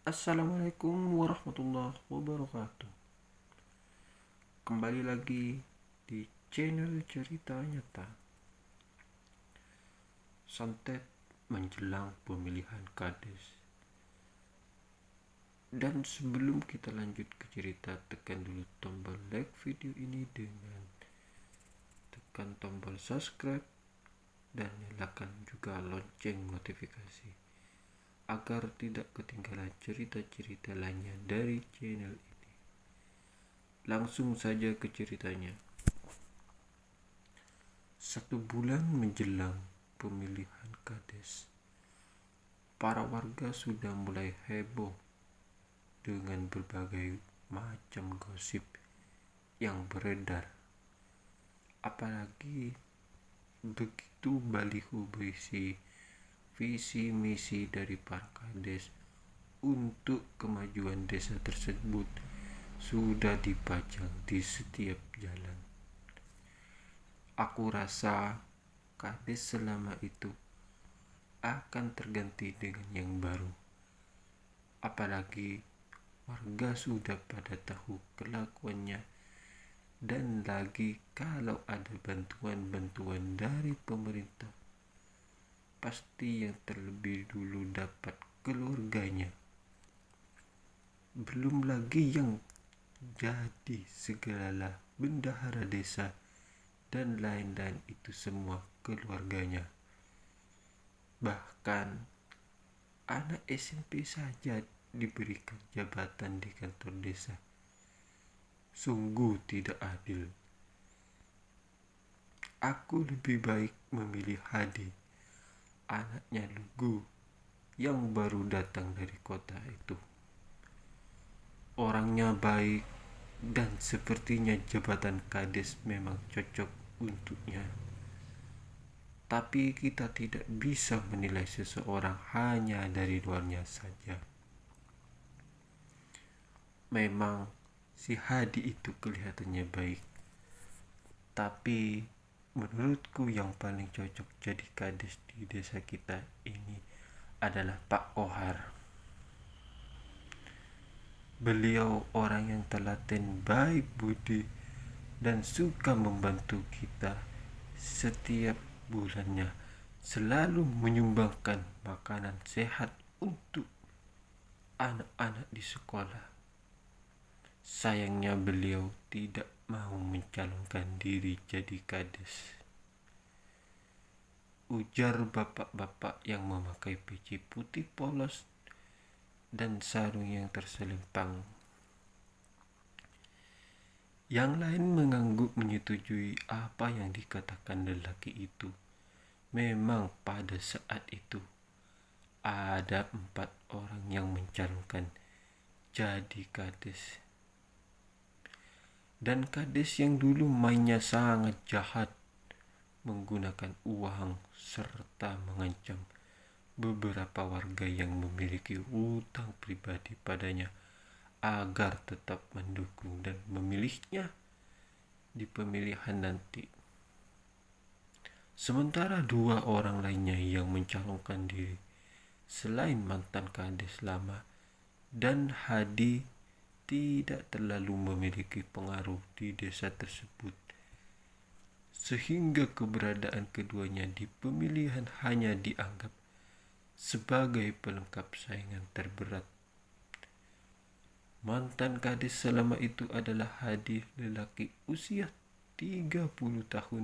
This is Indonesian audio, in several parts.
Assalamualaikum warahmatullahi wabarakatuh. Kembali lagi di channel Cerita Nyata. Santet menjelang pemilihan kades. Dan sebelum kita lanjut ke cerita, tekan dulu tombol like video ini dengan tekan tombol subscribe dan nyalakan juga lonceng notifikasi agar tidak ketinggalan cerita-cerita lainnya dari channel ini. Langsung saja ke ceritanya. 1 bulan menjelang pemilihan kades, para warga sudah mulai heboh dengan berbagai macam gosip yang beredar. Apalagi begitu baliho berisi visi misi dari para kades untuk kemajuan desa tersebut sudah dipajang di setiap jalan. Aku rasa kades selama itu akan terganti dengan yang baru. Apalagi warga sudah pada tahu kelakuannya, dan lagi kalau ada bantuan-bantuan dari pemerintah, pasti yang terlebih dulu dapat keluarganya. Belum lagi yang jadi segala bendahara desa dan lain-lain, itu semua keluarganya. Bahkan anak SMP saja diberikan jabatan di kantor desa. Sungguh tidak adil. Aku lebih baik memilih Hadi, anaknya Lugu yang baru datang dari kota itu. Orangnya baik dan sepertinya jabatan kades memang cocok untuknya. Tapi kita tidak bisa menilai seseorang hanya dari luarnya saja. Memang si Hadi itu kelihatannya baik, tapi menurutku yang paling cocok jadi kades di desa kita ini adalah Pak Kohar. Beliau orang yang telaten, baik budi, dan suka membantu kita. Setiap bulannya selalu menyumbangkan makanan sehat untuk anak-anak di sekolah. Sayangnya beliau tidak mau mencalonkan diri jadi kades. Ujar bapak-bapak yang memakai peci putih polos dan sarung yang terselempang. Yang lain mengangguk menyetujui apa yang dikatakan lelaki itu. Memang pada saat itu ada 4 orang yang mencalonkan jadi kades. Dan kades yang dulu mainnya sangat jahat, menggunakan uang serta mengancam beberapa warga yang memiliki hutang pribadi padanya agar tetap mendukung dan memilihnya di pemilihan nanti. Sementara 2 orang lainnya yang mencalonkan diri selain mantan kades lama dan Hadi tidak terlalu memiliki pengaruh di desa tersebut, sehingga keberadaan keduanya di pemilihan hanya dianggap sebagai pelengkap saingan terberat. Mantan kades selama itu adalah Hadi, lelaki usia 30 tahun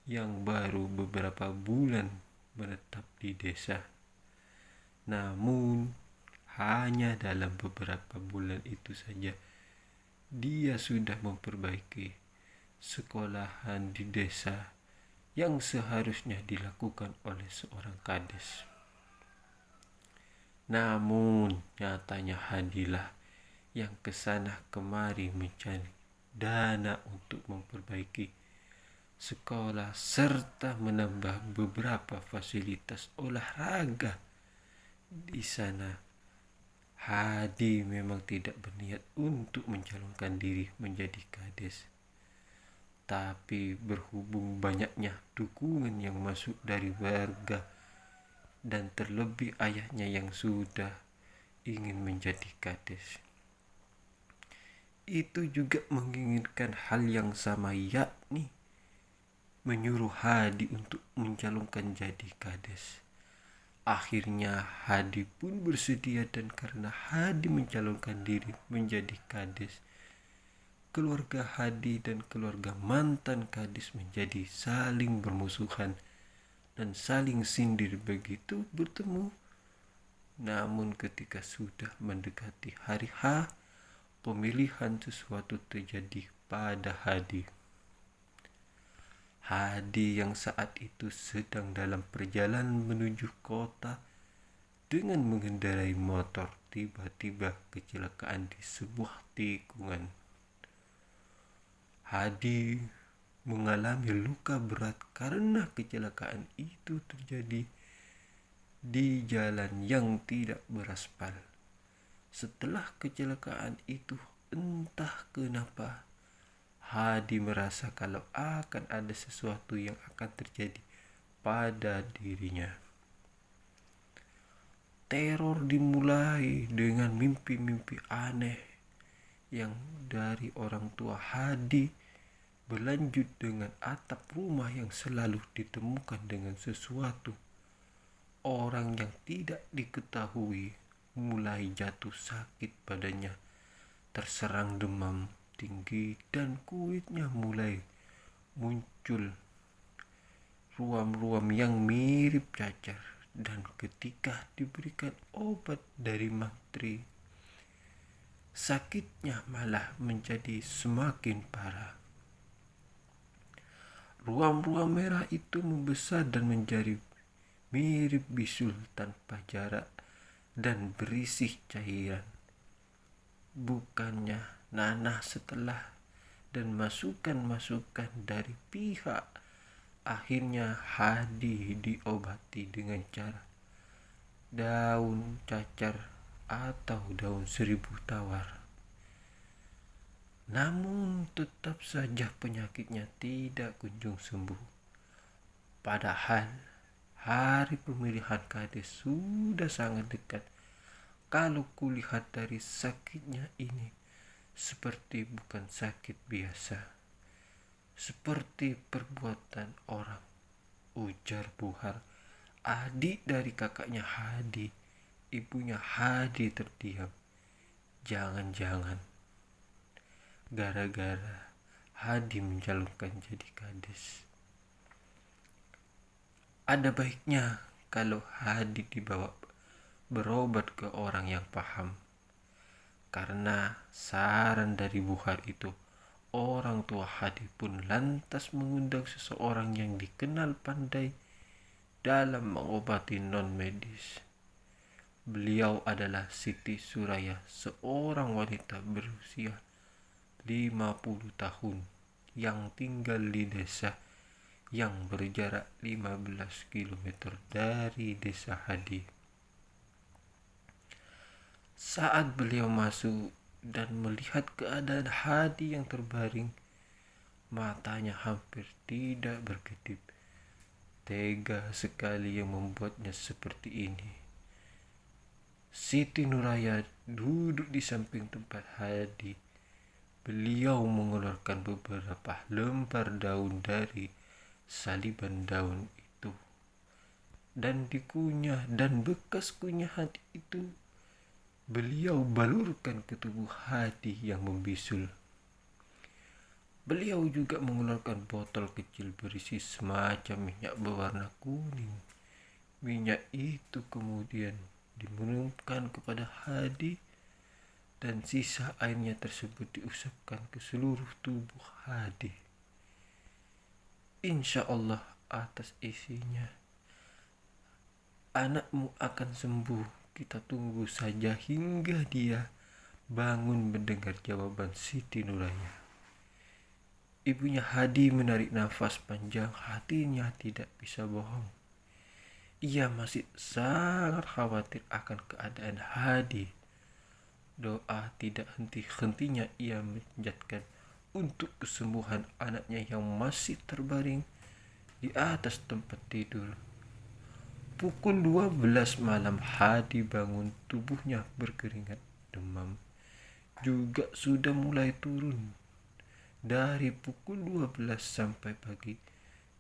yang baru beberapa bulan menetap di desa. Namun hanya dalam beberapa bulan itu saja dia sudah memperbaiki sekolahan di desa yang seharusnya dilakukan oleh seorang kades. Namun nyatanya Hadilah yang kesana kemari mencari dana untuk memperbaiki sekolah serta menambah beberapa fasilitas olahraga di sana. Hadi memang tidak berniat untuk mencalonkan diri menjadi kades, tapi berhubung banyaknya dukungan yang masuk dari warga dan terlebih ayahnya yang sudah ingin menjadi kades. Itu juga menginginkan hal yang sama, yakni menyuruh Hadi untuk mencalonkan jadi kades. Akhirnya Hadi pun bersedia, dan karena Hadi mencalonkan diri menjadi kades, keluarga Hadi dan keluarga mantan kades menjadi saling bermusuhan dan saling sindir begitu bertemu. Namun ketika sudah mendekati hari H pemilihan, sesuatu terjadi pada Hadi. Hadi yang saat itu sedang dalam perjalanan menuju kota dengan mengendarai motor, tiba-tiba kecelakaan di sebuah tikungan. Hadi mengalami luka berat karena kecelakaan itu terjadi di jalan yang tidak beraspal. Setelah kecelakaan itu, entah kenapa Hadi merasa kalau akan ada sesuatu yang akan terjadi pada dirinya. Teror dimulai dengan mimpi-mimpi aneh yang dari orang tua Hadi, berlanjut dengan atap rumah yang selalu ditemukan dengan sesuatu. Orang yang tidak diketahui mulai jatuh sakit badannya, terserang demam tinggi, dan kulitnya mulai muncul ruam-ruam yang mirip cacar. Dan ketika diberikan obat dari mantri, sakitnya malah menjadi semakin parah. Ruam-ruam merah itu membesar dan menjadi mirip bisul tanpa jarak dan berisi cairan. Bukannya nanah setelah dan masukan-masukan dari pihak, akhirnya Hadi diobati dengan cara daun cacar atau daun 1000 tawar. Namun tetap saja penyakitnya tidak kunjung sembuh. Padahal hari pemilihan kades sudah sangat dekat. Kalau kulihat dari sakitnya ini, seperti bukan sakit biasa, seperti perbuatan orang, ujar Buhar, adik dari kakaknya Hadi. Ibunya Hadi terdiam. Jangan-jangan gara-gara Hadi mencalonkan jadi kades. Ada baiknya kalau Hadi dibawa berobat ke orang yang paham. Karena saran dari Buhar itu, orang tua Hadi pun lantas mengundang seseorang yang dikenal pandai dalam mengobati non-medis. Beliau adalah Siti Suraya, seorang wanita berusia 50 tahun yang tinggal di desa yang berjarak 15 km dari desa Hadi. Saat beliau masuk dan melihat keadaan Hadi yang terbaring, matanya hampir tidak berkedip. Tega sekali yang membuatnya seperti ini. Siti Nuraya duduk di samping tempat Hadi. Beliau mengeluarkan beberapa lembar daun dari saliban daun itu, dan dikunyah, dan bekas kunyahan itu beliau balurkan ke tubuh Hadi yang membisul. Beliau juga mengeluarkan botol kecil berisi semacam minyak berwarna kuning. Minyak itu kemudian diminumkan kepada Hadi, dan sisa airnya tersebut diusapkan ke seluruh tubuh Hadi. Insya Allah atas isinya anakmu akan sembuh. Kita tunggu saja hingga dia bangun mendengar jawaban Siti Nuraya. Ibunya Hadi menarik nafas panjang, hatinya tidak bisa bohong. Ia masih sangat khawatir akan keadaan Hadi. Doa tidak henti-hentinya ia menjadikan untuk kesembuhan anaknya yang masih terbaring di atas tempat tidur. Pukul 12 malam Hadi bangun, tubuhnya berkeringat, demam juga sudah mulai turun. Dari pukul 12 sampai pagi,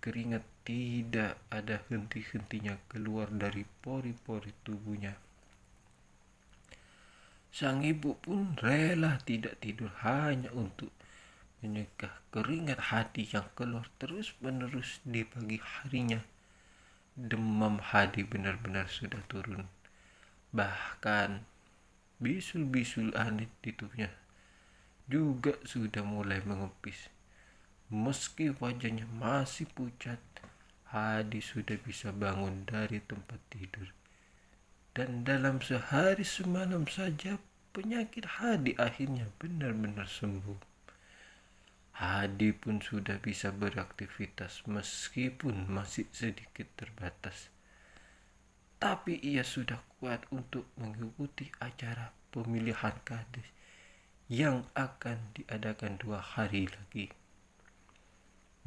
keringat tidak ada henti-hentinya keluar dari pori-pori tubuhnya. Sang ibu pun rela tidak tidur hanya untuk menyegah keringat Hadi yang keluar terus-menerus di pagi harinya. Demam Hadi benar-benar sudah turun. Bahkan bisul-bisul aneh di tubuhnya juga sudah mulai mengepis. Meski wajahnya masih pucat, Hadi sudah bisa bangun dari tempat tidur. Dan dalam sehari semalam saja penyakit Hadi akhirnya benar-benar sembuh. Hadi pun sudah bisa beraktivitas meskipun masih sedikit terbatas. Tapi ia sudah kuat untuk mengikuti acara pemilihan kades yang akan diadakan 2 hari lagi.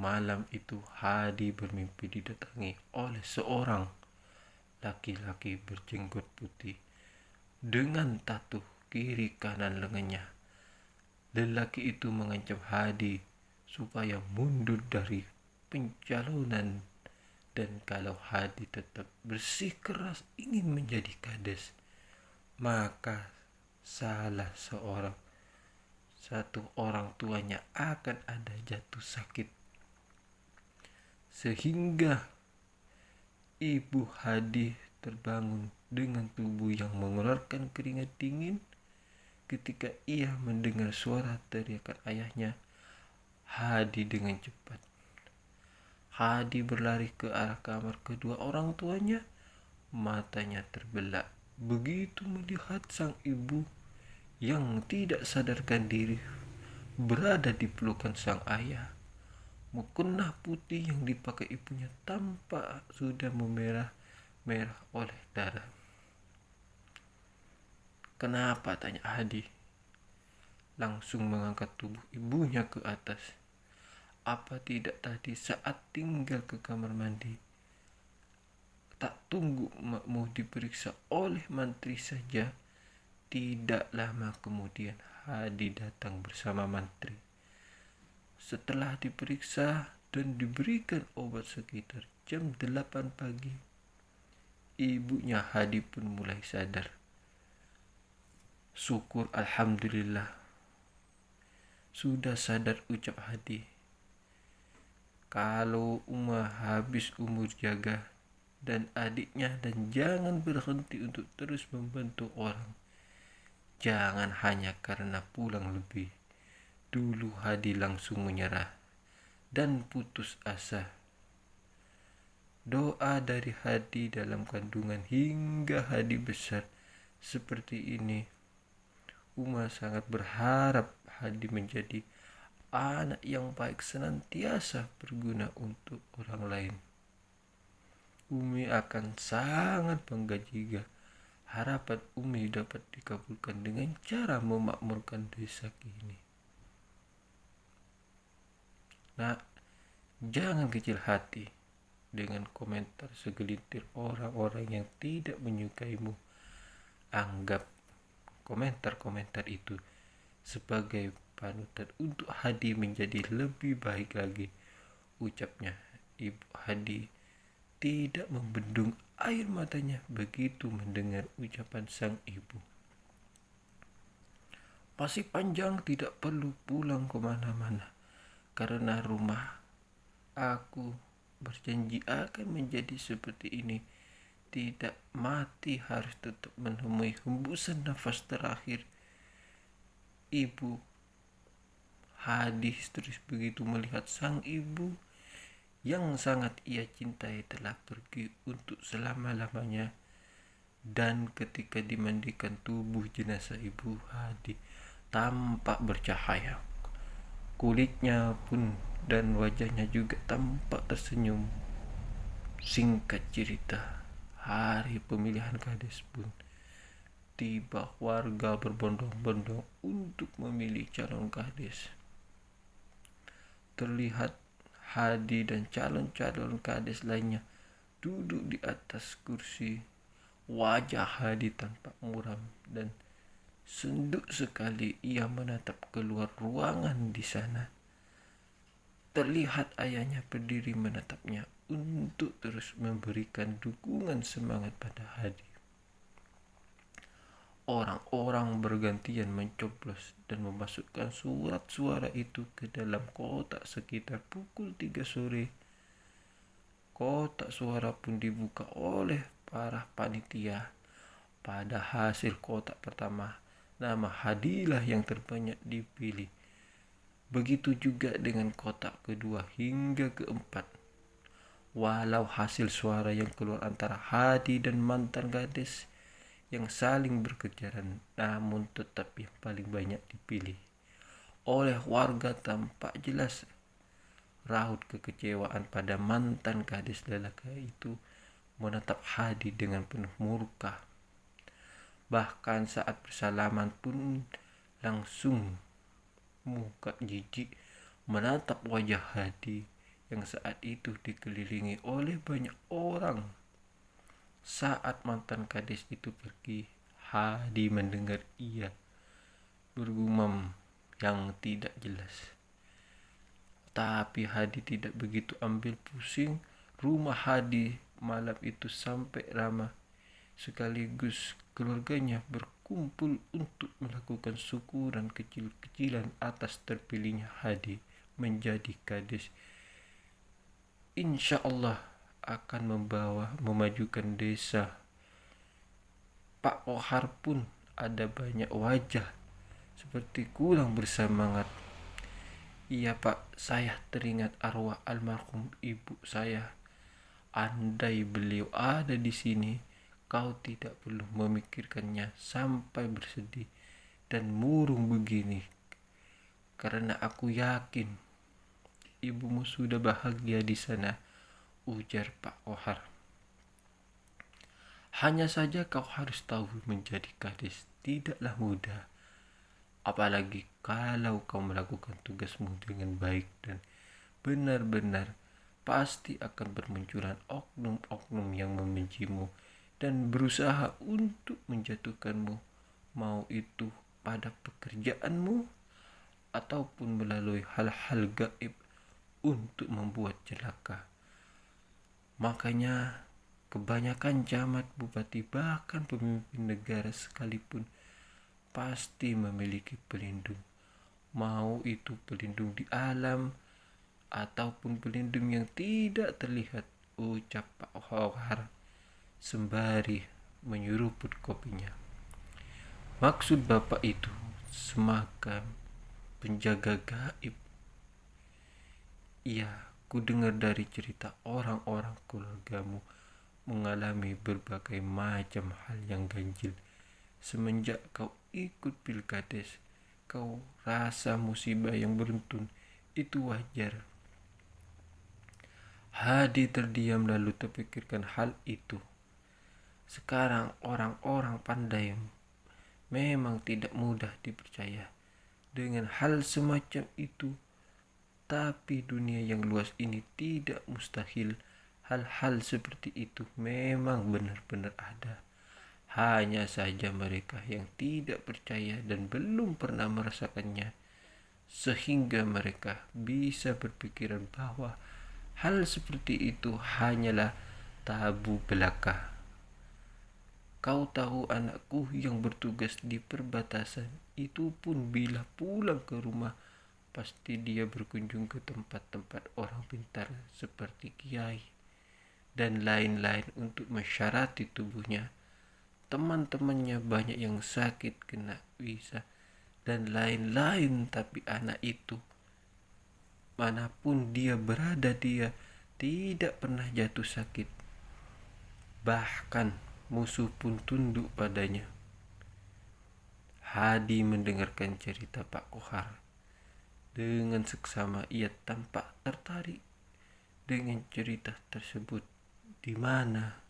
Malam itu Hadi bermimpi didatangi oleh seorang laki-laki berjenggot putih dengan tatu kiri kanan lengannya. Lelaki itu mengancam Hadi supaya mundur dari pencalonan, dan kalau Hadi tetap bersikeras ingin menjadi kades, maka salah satu orang tuanya akan ada jatuh sakit. Sehingga ibu Hadi terbangun dengan tubuh yang mengeluarkan keringat dingin ketika ia mendengar suara teriakan ayahnya. Hadi dengan cepat. Hadi berlari ke arah kamar kedua orang tuanya. Matanya terbelalak begitu melihat sang ibu yang tidak sadarkan diri berada di pelukan sang ayah. Mukena putih yang dipakai ibunya tampak sudah memerah oleh darah. "Kenapa?" tanya Hadi, langsung mengangkat tubuh ibunya ke atas. Apa tidak tadi saat tinggal ke kamar mandi, tak tunggu makmu diperiksa oleh mantri saja? Tidak lama kemudian Hadi datang bersama mantri. Setelah diperiksa dan diberikan obat sekitar jam 8 pagi, ibunya Hadi pun mulai sadar. "Syukur alhamdulillah, sudah sadar," ucap Hadi. "Kalau Uma habis umur jaga dan adiknya, dan jangan berhenti untuk terus membantu orang. Jangan hanya karena pulang lebih." Dulu Hadi langsung menyerah dan putus asa. Doa dari Hadi dalam kandungan hingga Hadi besar seperti ini. Uma sangat berharap Hadi menjadi anak yang baik, senantiasa berguna untuk orang lain. Umi akan sangat bangga jika harapan Umi dapat dikabulkan dengan cara memakmurkan desa ini. Nah, jangan kecil hati dengan komentar segelintir orang-orang yang tidak menyukaimu. Anggap komentar-komentar itu sebagai panutan untuk Hadi menjadi lebih baik lagi, ucapnya. Ibu Hadi tidak membendung air matanya begitu mendengar ucapan sang ibu. "Masih panjang, tidak perlu pulang kemana-mana, karena rumah aku berjanji akan menjadi seperti ini. Tidak mati, harus tetap menemui hembusan nafas terakhir." Ibu Hadi terus begitu melihat sang ibu yang sangat ia cintai telah pergi untuk selama-lamanya. Dan ketika dimandikan, tubuh jenazah ibu Hadi tampak bercahaya. Kulitnya pun dan wajahnya juga tampak tersenyum. Singkat cerita, hari pemilihan kades pun tiba. Warga berbondong-bondong untuk memilih calon kades. Terlihat Hadi dan calon-calon kades lainnya duduk di atas kursi. Wajah Hadi tampak muram dan senduk sekali. Ia menatap keluar ruangan di sana. Terlihat ayahnya berdiri menatapnya untuk terus memberikan dukungan semangat pada Hadi. Orang-orang bergantian mencoblos dan memasukkan surat suara itu ke dalam kotak sekitar pukul 3 sore. Kotak suara pun dibuka oleh para panitia. Pada hasil kotak pertama, nama Hadilah yang terbanyak dipilih. Begitu juga dengan kotak kedua hingga keempat. Walau hasil suara yang keluar antara Hadi dan mantan gadis yang saling berkejaran, namun tetap yang paling banyak dipilih oleh warga tampak jelas raut kekecewaan pada mantan gadis lelaki itu menatap Hadi dengan penuh murka. Bahkan saat bersalaman pun langsung muka jijik menatap wajah Hadi yang saat itu dikelilingi oleh banyak orang. Saat mantan gadis itu pergi, Hadi mendengar ia bergumam yang tidak jelas. Tapi Hadi tidak begitu ambil pusing. Rumah Hadi malam itu sampai ramai. Sekaligus keluarganya berkumpul untuk melakukan syukuran kecil-kecilan atas terpilihnya Hadi menjadi gadis. Insya Allah akan memajukan desa. Pak Kohar pun ada banyak wajah seperti kurang bersemangat. Iya Pak, saya teringat arwah almarhum ibu saya. Andai beliau ada di sini, kau tidak perlu memikirkannya sampai bersedih dan murung begini. Karena aku yakin ibumu sudah bahagia di sana, ujar Pak Kohar. Hanya saja kau harus tahu menjadi gadis tidaklah mudah. Apalagi kalau kau melakukan tugasmu dengan baik dan benar-benar, pasti akan bermunculan oknum-oknum yang membencimu dan berusaha untuk menjatuhkanmu, mau itu pada pekerjaanmu ataupun melalui hal-hal gaib untuk membuat celaka. Makanya kebanyakan camat, bupati, bahkan pemimpin negara sekalipun pasti memiliki pelindung, mau itu pelindung di alam ataupun pelindung yang tidak terlihat, ucap Pak Kohar sembari menyuruput kopinya. Maksud bapak itu semacam penjaga gaib. Iya, ku dengar dari cerita orang-orang keluargamu mengalami berbagai macam hal yang ganjil. Semenjak kau ikut pilkades, kau rasa musibah yang beruntun itu wajar. Hadi terdiam lalu terpikirkan hal itu. Sekarang orang-orang pandai memang tidak mudah dipercaya dengan hal semacam itu. Tapi dunia yang luas ini tidak mustahil. Hal-hal seperti itu memang benar-benar ada. Hanya saja mereka yang tidak percaya dan belum pernah merasakannya, sehingga mereka bisa berpikiran bahwa hal seperti itu hanyalah tabu belaka. Kau tahu anakku yang bertugas di perbatasan itu pun bila pulang ke rumah pasti dia berkunjung ke tempat-tempat orang pintar seperti kiai dan lain-lain untuk mensyarati tubuhnya. Teman-temannya banyak yang sakit, kena bisa dan lain-lain, tapi anak itu manapun dia berada, dia tidak pernah jatuh sakit. Bahkan musuh pun tunduk padanya. Hadi mendengarkan cerita Pak Kohar. Dengan seksama ia tampak tertarik dengan cerita tersebut. Di mana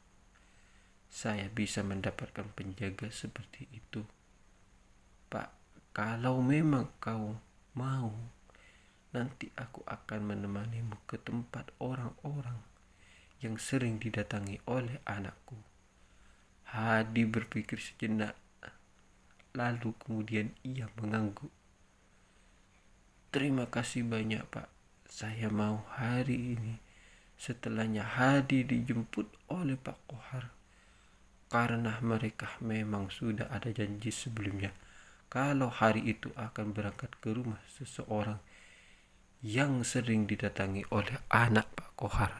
saya bisa mendapatkan penjaga seperti itu? Pak, kalau memang kau mau, nanti aku akan menemanimu ke tempat orang-orang yang sering didatangi oleh anakku. Hadi berpikir sejenak, lalu kemudian ia mengangguk. Terima kasih banyak, Pak. Saya mau hari ini. Setelahnya Hadi dijemput oleh Pak Kohar. Karena mereka memang sudah ada janji sebelumnya kalau hari itu akan berangkat ke rumah seseorang yang sering didatangi oleh anak Pak Kohar.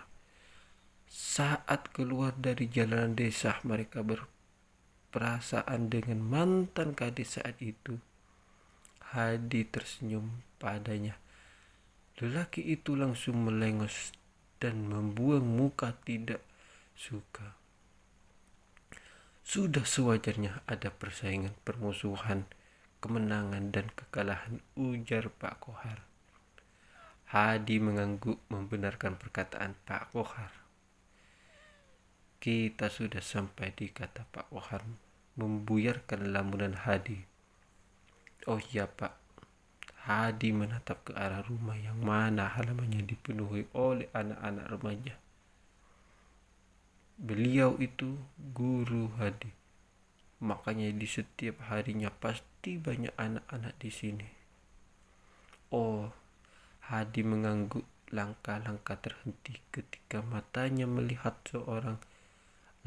Saat keluar dari jalanan desa, mereka berperasaan dengan mantan kades saat itu. Hadi tersenyum padanya. Lelaki itu langsung melengos dan membuang muka tidak suka. Sudah sewajarnya ada persaingan, permusuhan, kemenangan dan kekalahan, ujar Pak Kohar. Hadi mengangguk membenarkan perkataan Pak Kohar. Kita sudah sampai di, kata Pak Kohar membuyarkan lamunan Hadi. Oh iya Pak. Hadi menatap ke arah rumah yang mana halamannya dipenuhi oleh anak-anak remaja. Beliau itu guru Hadi. Makanya di setiap harinya pasti banyak anak-anak di sini. Oh, Hadi mengangguk, langkah-langkah terhenti ketika matanya melihat seorang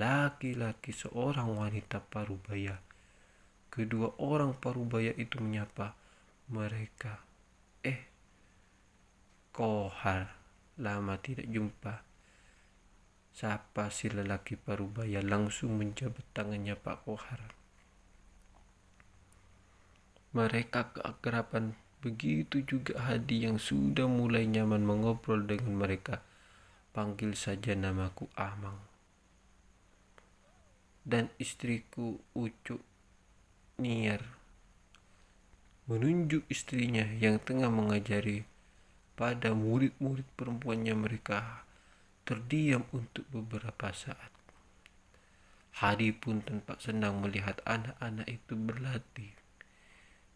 laki-laki, seorang wanita parubaya. Kedua orang parubaya itu menyapa mereka. Kohar, lama tidak jumpa. Sapa si lelaki parubaya langsung menjabat tangannya Pak Kohar. Mereka keakraban, begitu juga Hadi yang sudah mulai nyaman mengobrol dengan mereka. Panggil saja namaku Amang. Dan istriku Ucu, Niar. Menunjuk istrinya yang tengah mengajari pada murid-murid perempuannya. Mereka terdiam untuk beberapa saat. Hadi pun tampak senang melihat anak-anak itu berlatih.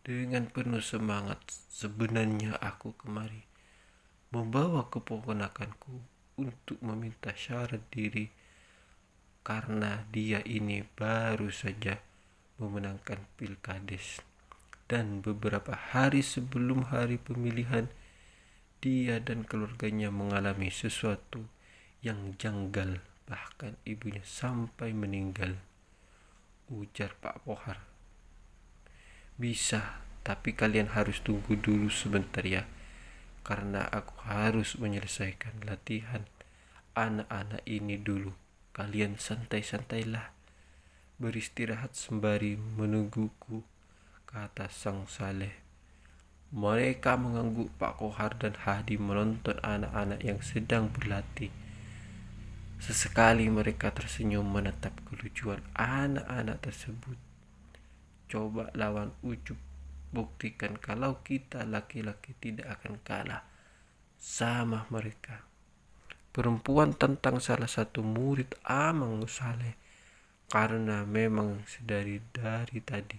Dengan penuh semangat, sebenarnya aku kemari membawa keponakanku untuk meminta syarat diri karena dia ini baru saja memenangkan pilkades. Dan beberapa hari sebelum hari pemilihan, dia dan keluarganya mengalami sesuatu yang janggal, bahkan ibunya sampai meninggal, ujar Pak Kohar. Bisa, tapi kalian harus tunggu dulu sebentar ya, karena aku harus menyelesaikan latihan anak-anak ini dulu. Kalian santai-santailah, beristirahat sembari menungguku, kata Sang Saleh. Mereka mengangguk. Pak Kohar dan Hadi menonton anak-anak yang sedang berlatih. Sesekali mereka tersenyum menatap kelucuan anak-anak tersebut. Coba lawan Ucup, buktikan kalau kita laki-laki tidak akan kalah sama mereka. Perempuan tentang salah satu murid Amang Saleh, karena memang dari tadi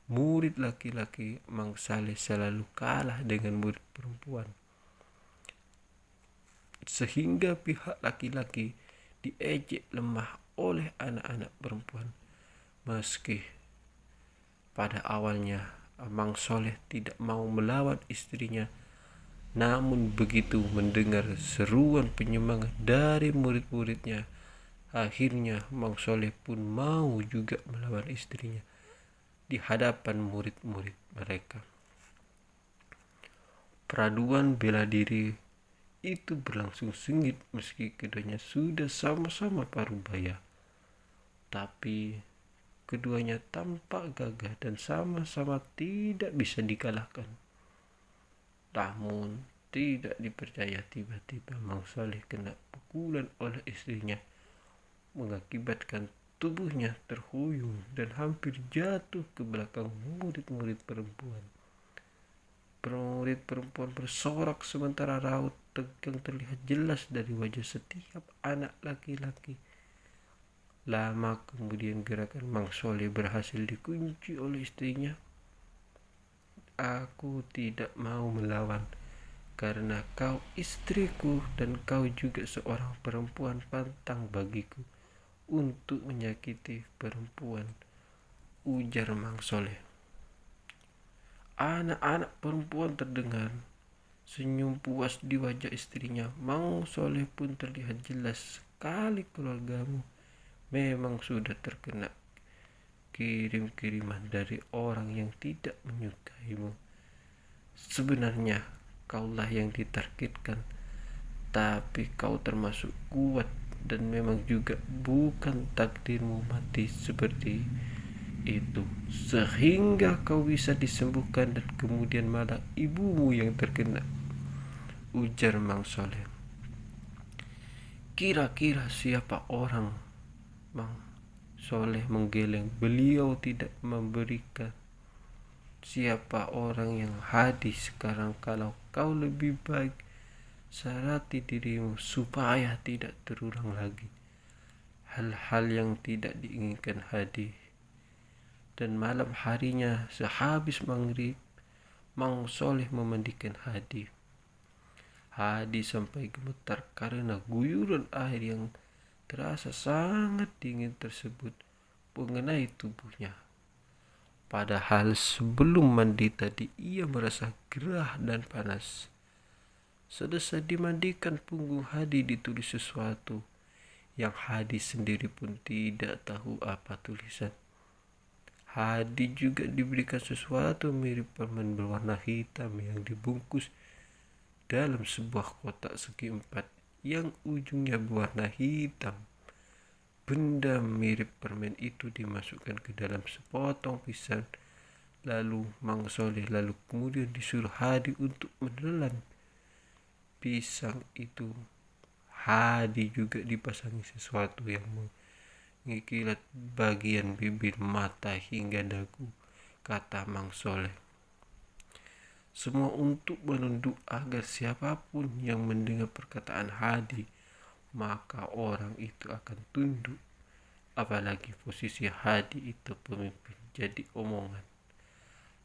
murid laki-laki Mang Saleh selalu kalah dengan murid perempuan, sehingga pihak laki-laki diejek lemah oleh anak-anak perempuan. Meski pada awalnya Mang Soleh tidak mau melawan istrinya, namun begitu mendengar seruan penyemangat dari murid-muridnya, akhirnya Mang Soleh pun mau juga melawan istrinya di hadapan murid-murid mereka. Peraduan bela diri itu berlangsung sengit meski keduanya sudah sama-sama parubaya. Tapi keduanya tampak gagah dan sama-sama tidak bisa dikalahkan. Namun tidak dipercaya, tiba-tiba Mang Saleh kena pukulan oleh istrinya, mengakibatkan tubuhnya terhuyung dan hampir jatuh ke belakang murid-murid perempuan. Murid perempuan bersorak sementara raut tegang terlihat jelas dari wajah setiap anak laki-laki. Lama kemudian gerakan Mang Soleh berhasil dikunci oleh istrinya. Aku tidak mau melawan, karena kau istriku dan kau juga seorang perempuan pantang bagiku untuk menyakiti perempuan, ujar Mang Soleh. Anak-anak perempuan terdengar senyum puas di wajah istrinya. Mang Soleh pun terlihat jelas sekali keluargamu memang sudah terkena kirim-kiriman dari orang yang tidak menyukaimu. Sebenarnya kaulah yang ditargetkan, tapi kau termasuk kuat dan memang juga bukan takdirmu mati seperti itu, sehingga kau bisa disembuhkan dan kemudian malah ibumu yang terkena, ujar Mang Soleh. Kira-kira siapa orang? Mang Soleh menggeleng. Beliau tidak memberikan siapa orang yang hadis sekarang. Kalau kau lebih baik sarati dirimu supaya tidak terulang lagi hal-hal yang tidak diinginkan Hadi. Dan malam harinya sehabis maghrib, Mang Soleh memandikan Hadi. Hadi sampai gemetar karena guyuran air yang terasa sangat dingin tersebut mengenai tubuhnya. Padahal sebelum mandi tadi ia merasa gerah dan panas. Selesai dimandikan, punggung Hadi ditulis sesuatu yang Hadi sendiri pun tidak tahu apa tulisan. Hadi juga diberikan sesuatu mirip permen berwarna hitam yang dibungkus dalam sebuah kotak segi empat yang ujungnya berwarna hitam. Benda mirip permen itu dimasukkan ke dalam sepotong pisang. Lalu Mang Soleh kemudian disuruh Hadi untuk menelan pisang itu. Hadi juga dipasangi sesuatu yang mengikilat bagian bibir, mata hingga dagu, kata Mang Soleh. Semua untuk menunduk agar siapapun yang mendengar perkataan Hadi maka orang itu akan tunduk. Apalagi posisi Hadi itu pemimpin, jadi omongan.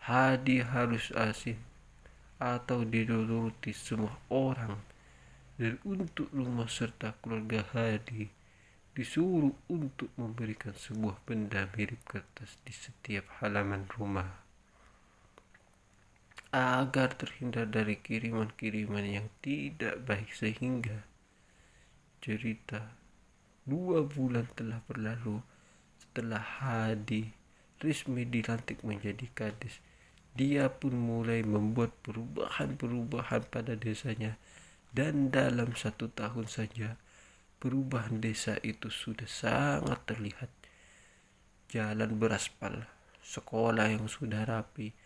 Hadi harus asin atau dinuruti semua orang. Dan untuk rumah serta keluarga Hadi disuruh untuk memberikan sebuah benda mirip kertas di setiap halaman rumah agar terhindar dari kiriman-kiriman yang tidak baik. Sehingga cerita 2 bulan telah berlalu setelah Hadi resmi dilantik menjadi kades. Dia pun mulai membuat perubahan-perubahan pada desanya, dan dalam 1 tahun saja perubahan desa itu sudah sangat terlihat. Jalan beraspal, sekolah yang sudah rapi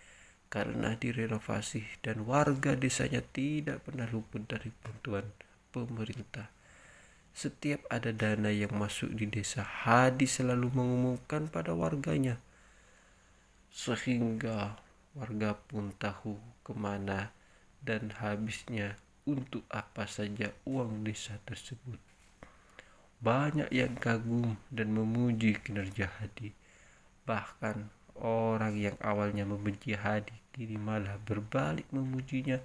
karena direnovasi, dan warga desanya tidak pernah luput dari bantuan pemerintah. Setiap ada dana yang masuk di desa, Hadi selalu mengumumkan pada warganya, sehingga warga pun tahu kemana dan habisnya untuk apa saja uang desa tersebut. Banyak yang kagum dan memuji kinerja Hadi. Bahkan orang yang awalnya membenci Hadi kini malah berbalik memujinya,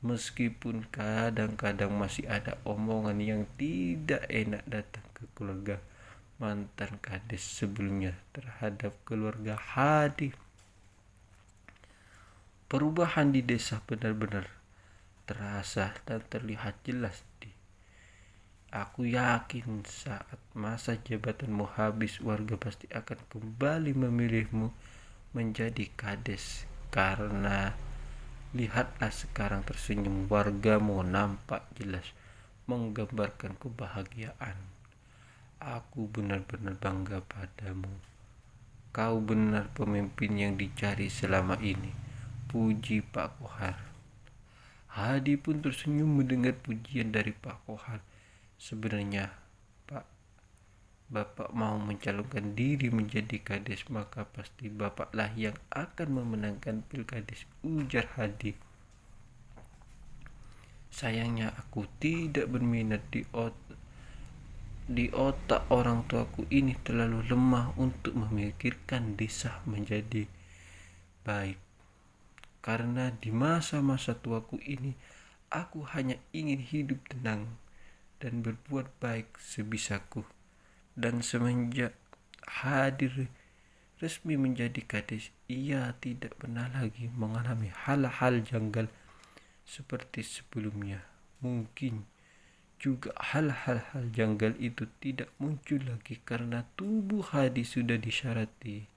meskipun kadang-kadang masih ada omongan yang tidak enak datang ke keluarga mantan kades sebelumnya terhadap keluarga Hadi. Perubahan di desa benar-benar terasa dan terlihat jelas. Aku yakin saat masa jabatanmu habis, warga pasti akan kembali memilihmu menjadi kades. Karena lihatlah sekarang tersenyum wargamu nampak jelas menggambarkan kebahagiaan. Aku benar-benar bangga padamu. Kau benar pemimpin yang dicari selama ini, puji Pak Kohar. Hadi pun tersenyum mendengar pujian dari Pak Kohar. Sebenarnya Bapak mau mencalonkan diri menjadi kades, maka pasti Bapaklah yang akan memenangkan pilkades, ujar Hadi. Sayangnya aku tidak berminat di otak orang tuaku ini terlalu lemah untuk memikirkan desa menjadi baik. Karena di masa-masa tuaku ini Aku hanya ingin hidup tenang dan berbuat baik sebisaku. Dan semenjak hadir resmi menjadi kades, ia tidak pernah lagi mengalami hal-hal janggal seperti sebelumnya. Mungkin juga hal-hal janggal itu tidak muncul lagi karena tubuh Hadi sudah disyarati